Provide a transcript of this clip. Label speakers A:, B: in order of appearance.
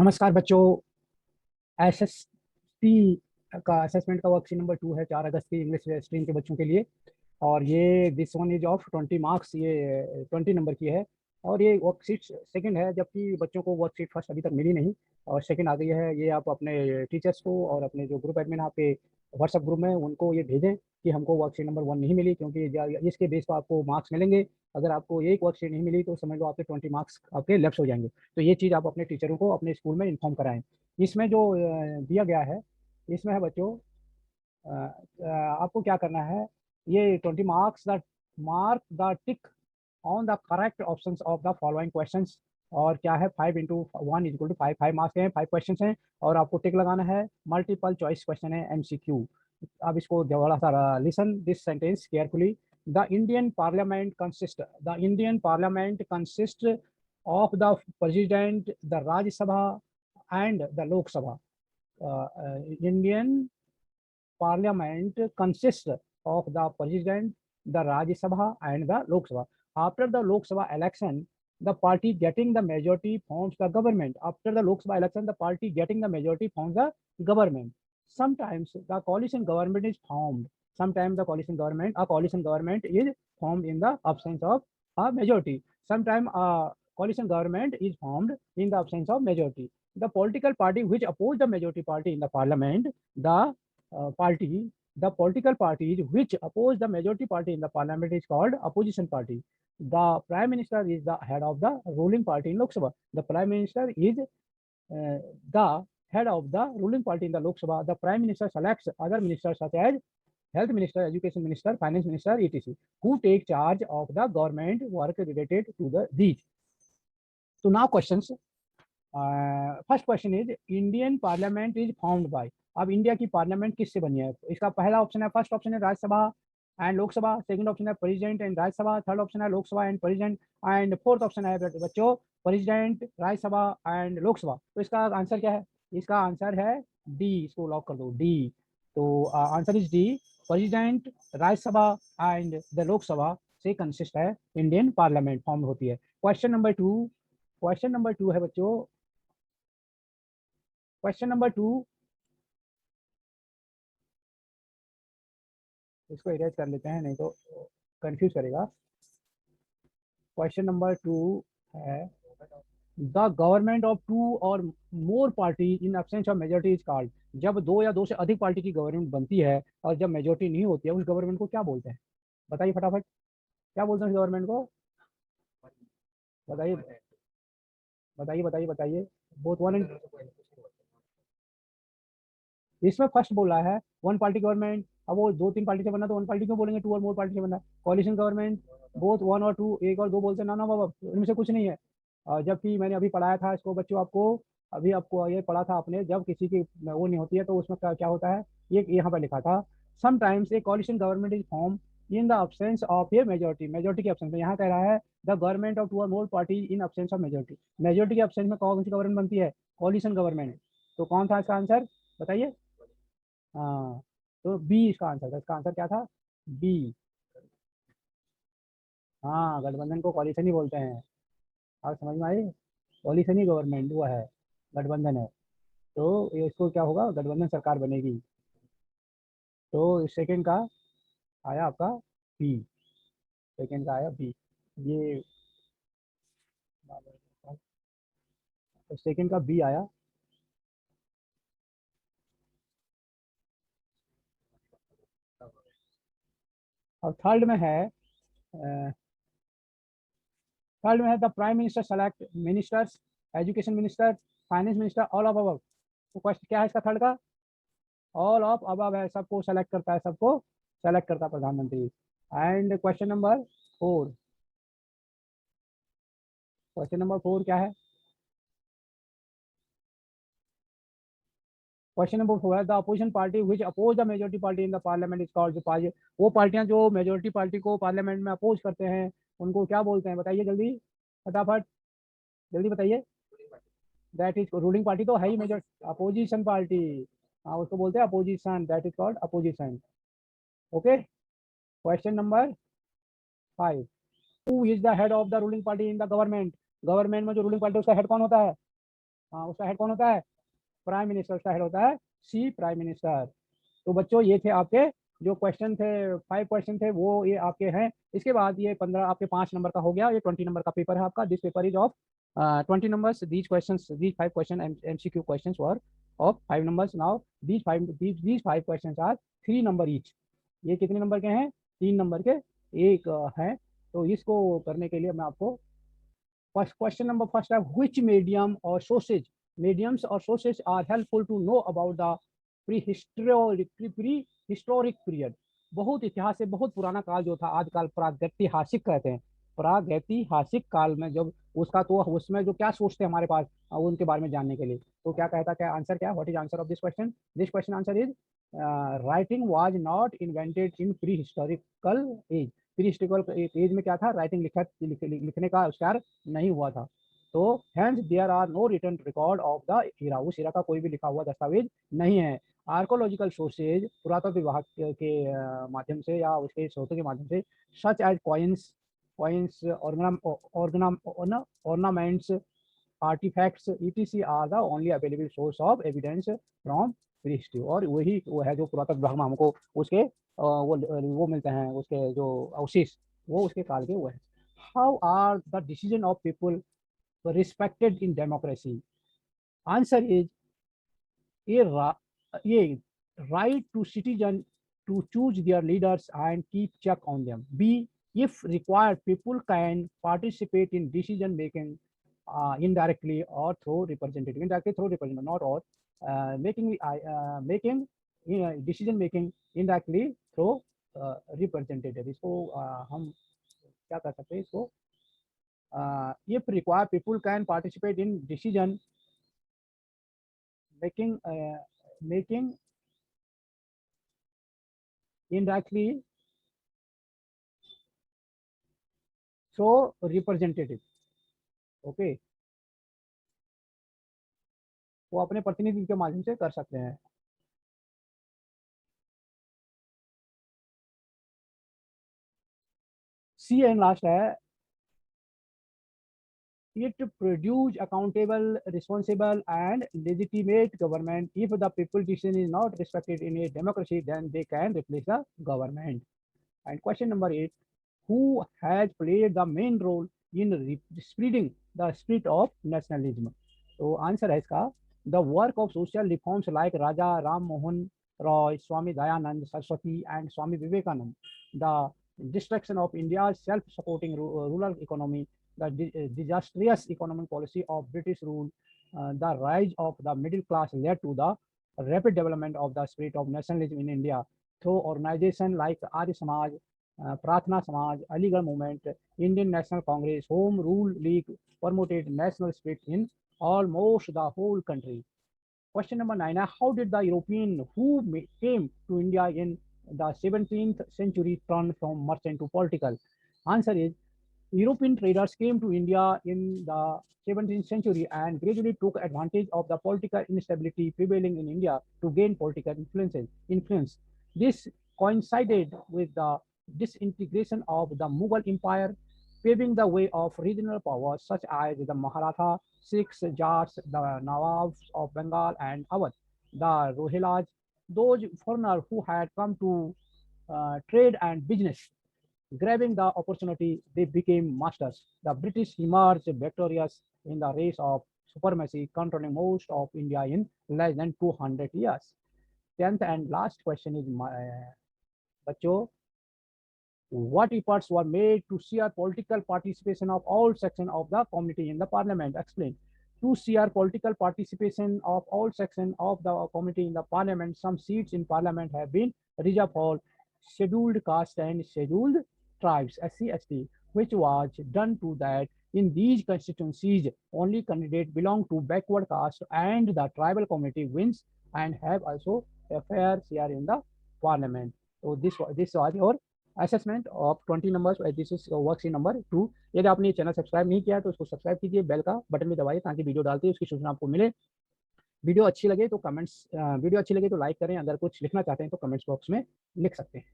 A: नमस्कार बच्चों। एसएसटी का असेसमेंट का वर्कशीट नंबर 2 है 4 अगस्त की इंग्लिश स्ट्रीम के बच्चों के लिए। और ये this one is of 20 marks, ये 20 नंबर की है। और ये वर्कशीट सेकंड है, जबकि बच्चों को वर्कशीट फर्स्ट अभी तक मिली नहीं और सेकंड आ गई है। ये आप अपने टीचर्स को और अपने जो ग्रुप एडमिन आपके व्हाट्सएप ग्रुप में उनको ये भेजें कि हमको वर्कशीट नंबर 1 नहीं मिली, क्योंकि इसके बेस पर आपको मार्क्स मिलेंगे। अगर आपको एक वर्कशीट नहीं मिली तो समझ लो आपके 20 मार्क्स आपके लेफ्ट हो जाएंगे। तो ये चीज़ आप अपने टीचरों को अपने स्कूल में इन्फॉर्म कराएं। इसमें जो दिया गया है, इसमें है बच्चों, आपको क्या करना है। ये 20 marks the mark the tick on the correct options of the following questions. और क्या है, 5 × 1 = 5, 5 मार्क्स के हैं, 5 क्वेश्चन हैं और आपको टिक लगाना है। मल्टीपल चॉइस क्वेश्चन है, MCQ। अब इसको थोड़ा सा listen this sentence carefully. The Indian parliament consist of the president, the Rajya Sabha and the Lok Sabha. Indian Parliament consists of the President, the Rajya Sabha, and the Lok Sabha. After the Lok Sabha election, the party getting the majority forms the government. After the Lok Sabha election, the party getting the majority forms the government. Sometimes the coalition government is formed. Sometimes a coalition government is formed in the absence of a majority. Sometimes a coalition government is formed in the absence of majority. The political party which oppose the majority party in the parliament, the political parties which oppose the majority party in the parliament is called opposition party. The prime minister is the head of the ruling party in Lok Sabha. The prime minister is the head of the ruling party in the Lok Sabha. The prime minister selects other ministers such as health minister, education minister, finance minister, etc., who take charge of the government work related to these. So now questions. First question is Indian parliament is formed by. अब India की parliament किससे बनी है? इसका पहला option है, first option है Rajya Sabha and Lok Sabha, second option है president and Rajya Sabha, third option है Lok Sabha and president, and fourth option है बच्चों प्रेसिडेंट, राज्यसभा एंड लोकसभा। तो इसका आंसर क्या है? इसका आंसर है डी। इसको लॉक कर दो, डी। तो answer is D. President, Rajya Sabha and the Lok Sabha से कंसिस्ट है इंडियन पार्लियामेंट, फॉर्म होती है। क्वेश्चन नंबर टू है बच्चों, क्वेश्चन नंबर 2, इसको इरेज कर लेते हैं, नहीं तो कंफ्यूज करेगा। क्वेश्चन नंबर 2 है, the government of 2 or more party in absence of majority is called. जब 2 या 2 से अधिक पार्टी की गवर्नमेंट बनती है और जब मेजोरिटी नहीं होती है, उस गवर्नमेंट को क्या बोलते हैं? बताइए फटाफट, क्या बोलते हैं उस गवर्नमेंट को? बताइए बताइए बताइए बताइए। बोथ वन एंड, इसमें फर्स्ट बोला है वन पार्टी गवर्नमेंट। अब वो 2-3 पार्टी से बना तो वन पार्टी क्यों बोलेंगे? 2 और मोर पार्टी से बना। कॉलिशन गवर्नमेंट, बोथ 1 और 2, 1 और 2 बोलते हैं ना ना बाबा, इनमें से कुछ नहीं है। जबकि मैंने अभी पढ़ाया था इसको बच्चों, आपको अभी आपको ये पढ़ा था आपने, जब किसी की वो नहीं होती है तो उसमें क्या होता है, ये यहाँ पर लिखा था, sometimes a coalition government is form in the absence of A majority. Majority के अब्सेंस में, यहाँ कह रहा है the government of 2 or more party in absence of majority. Majority के अब्सेंस में कौन सी गवर्नमेंट बनती है? Coalition government. तो कौन था इसका आंसर, बताइए? हाँ, तो बी इसका आंसर था। इसका आंसर क्या था? बी। हाँ, गठबंधन को कॉलिशन ही बोलते हैं। आप समझ में आई? कॉलिशन ही गवर्नमेंट वो है, गठबंधन है। तो ये इसको क्या होगा, गठबंधन सरकार बनेगी। तो सेकंड का आया आपका बी, सेकंड का आया बी। ये सेकंड का बी आया। और थर्ड में है the prime minister select ministers, education minister, finance minister, all of above. तो क्वेश्चन क्या है इसका थर्ड का? ऑल ऑफ अबव है, सबको सेलेक्ट करता है, सबको सेलेक्ट करता है प्रधानमंत्री। एंड क्वेश्चन नंबर 4 क्या है? क्वेश्चन नंबर 4 है the opposition party which oppose the majority party in the parliament is called. वो पार्टियां जो मेजोरिटी पार्टी को पार्लियामेंट में अपोज करते हैं उनको क्या बोलते हैं? बताइए जल्दी, फटाफट जल्दी बताइए। दैट इज रूलिंग पार्टी तो है ही, मेजर अपोजिशन पार्टी। हाँ, उसको बोलते हैं opposition, that is called opposition. Okay. Question number 5, who is the head of the ruling party in the government. Government में जो रूलिंग पार्टी उसका हेड कौन होता है? उसका हेड कौन होता है? Prime minister. उसका हेड होता है सी प्राइम मिनिस्टर। तो बच्चों ये थे आपके जो क्वेश्चन थे, 5 क्वेश्चन थे वो ये आपके हैं। इसके बाद ये 15 आपके 5 नंबर का हो गया, ये 20 नंबर का पेपर है आपका। This paper is of 20 numbers. These questions, these 5 question MCQ questions were of 5 numbers. Now these 5 questions are 3 number each. ये कितने नंबर के हैं? 3 नंबर के एक हैं। तो इसको करने के लिए मैं आपको question number first है, which medium or sources, mediums or sources are helpful to know about the prehistoric period. बहुत इतिहास से बहुत पुराना काल जो था, आजकल प्रागैतिहासिक कहते हैं। प्रागैतिहासिक काल में जब उसका, तो उसमें जो क्या सोचते हैं हमारे पास उनके बारे में जानने के लिए। तो क्या कहता, क्या आंसर, क्या what is answer of this question? This question answer is writing was not invented in pre historical age. Pre historical age में क्या था? राइटिंग लिखने का आविष्कार नहीं हुआ था। तो hence there are no written record of the era, उस इरा का कोई भी लिखा हुआ दस्तावेज नहीं है। आर्कोलॉजिकल सोर्सेज, पुरातत्व विभाग के माध्यम से या उसके स्रोतों के माध्यम से, such as coins ornaments artefacts etc are the only available source of evidence from pre history. और वही वो है जो पुरातत्व विभाग में हमको उसके वो मिलते हैं, उसके जो अवशेष वो उसके काल के वो है। How are the decision of people respected in democracy? Answer is ये right to citizen to choose their leaders and keep check on them. B, if required, people can participate in decision making indirectly or through representative. Indirectly through representative, not or making decision making indirectly through representative. इसको हम क्या कर सकते हैं इसको? If required, people can participate in decision making indirectly through representative. Okay, वो अपने प्रतिनिधि के माध्यम से कर सकते हैं। सी एंड लास्ट है, it produce accountable, responsible and legitimate government. If the people decision is not respected in a democracy, then they can replace the government. And question number 8, who has played the main role in spreading the spirit of nationalism? तो answer है इसका, the work of social reforms like Raja Ram Mohan Roy, Swami Dayanand Saraswati and Swami Vivekanand, the destruction of India's self-supporting rural economy, the disastrous economic policy of British rule, the rise of the middle class led to the rapid development of the spirit of nationalism in India through organizations like Arya Samaj, Pratna Samaj, Aligarh Movement, Indian National Congress, Home Rule League promoted national spirit in almost the whole country. Question number 9, how did the European who came to India in the 17th century turn from merchant to political? Answer is, European traders came to India in the 17th century and gradually took advantage of the political instability prevailing in India to gain political influence. This coincided with the disintegration of the Mughal Empire, paving the way of regional powers such as the Maratha, Sikhs, Jats, the Nawabs of Bengal and Awadh, the Rohillas, those foreigners who had come to trade and business. Grabbing the opportunity, they became masters. The British emerged victorious in the race of supremacy, controlling most of India in less than 200 years. 10th and last question is, बच्चों, what efforts were made to share political participation of all sections of the community in the parliament? Explain. To share political participation of all sections of the community in the parliament, some seats in parliament have been reserved for scheduled caste and scheduled tribes, SC, ST, which was done to that in these constituencies only candidate belong to backward caste and the tribal community wins and have also a fair share in the parliament. So this was your assessment of 20 numbers. This is worksheet number 2. यदि आपने channel subscribe नहीं किया तो उसको subscribe कीजिए, bell का button भी दबाइए ताकि वीडियो डालते हैं उसकी सूचना आपको मिले। वीडियो अच्छी लगे तो लाइक करें, अगर कुछ लिखना चाहते हैं तो कमेंट्स बॉक्स में लिख सकते हैं।